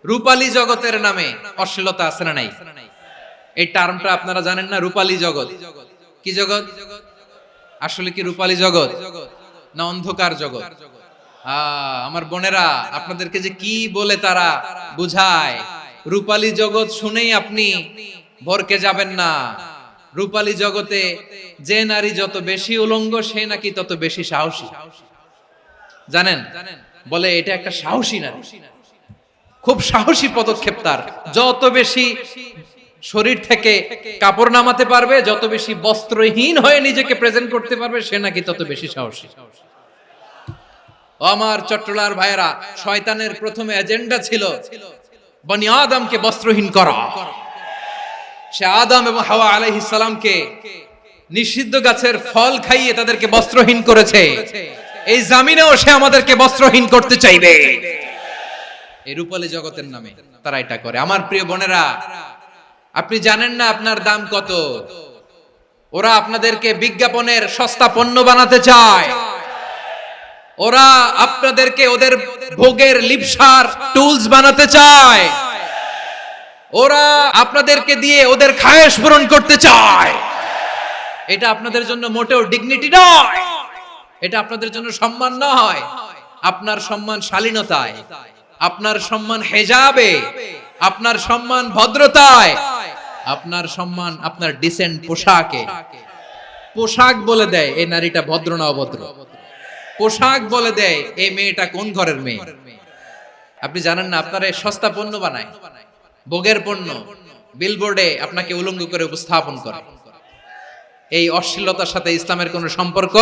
রূপালী জগতের নামে অশ্লীলতা আছে না নাই? এই টার্মটা আপনারা জানেন না? রূপালী জগৎ কি জগৎ? আসলে কি রূপালী জগৎ না অন্ধকার জগৎ? আমার বোনেরা, আপনাদেরকে যে কি বলে তারা বুঝায়, রূপালী জগৎ শুনেই আপনি ভরকে যাবেন না। রূপালী জগতে যে নারী যত বেশি উলঙ্গ সে নাকি তত বেশি সাহসী। জানেন? বলে এটা একটা সাহসী নারী, খুব সাহসী পদক্ষেপ তার। যত বেশি শরীর থেকে কাপড় নামাতে পারবে, যত বেশি বস্ত্রহীন হয়ে নিজেকে প্রেজেন্ট করতে পারবে, সে নাকি তত বেশি সাহসী। আমার চট্টলার ভাইয়েরা, শয়তানের প্রথমে এজেন্ডা ছিল বনি আদমকে বস্ত্রহীন করা। সে আদম এবং হাওয়া আলাইহিস সালামকে নিষিদ্ধ গাছের ফল খাইয়ে তাদেরকে বস্ত্রহীন করেছে। এই জামিনেও সে আমাদেরকে বস্ত্রহীন করতে চাইবে। এই রূপালী জগতের নামে তারা এটা করে। আমার প্রিয় বোনেরা, আপনি জানেন না আপনার দাম কত। ওরা আপনাদেরকে বিজ্ঞাপনের সস্তা পণ্য বানাতে চায়। ওরা আপনাদেরকে ওদের ভোগের লিপসার টুলস বানাতে চায়। ওরা আপনাদেরকে দিয়ে ওদের খায়েশ পূরণ করতে চায়। এটা আপনাদের জন্য মোটেও ডিগনিটি নয়, এটা আপনাদের জন্য সম্মান নয়। আপনার সম্মান শালীনতায়, আপনার সম্মান হেজাবে, আপনার সম্মান ভদ্রতায়, আপনার সম্মান আপনার ডিসেন্ট পোশাকে। পোশাক বলে দেয় এই নারীটা ভদ্র না অভদ্র। পোশাক বলে দেয় এই মেয়েটা কোন ঘরের মেয়ে। আপনি জানেন না, আপনারা সস্তা পণ্য বানায়, ভোগের পণ্য, বিলবোর্ডে আপনাকে উলঙ্গ করে উপস্থাপন করে। এই অশ্লীলতার সাথে ইসলামের কোনো সম্পর্ক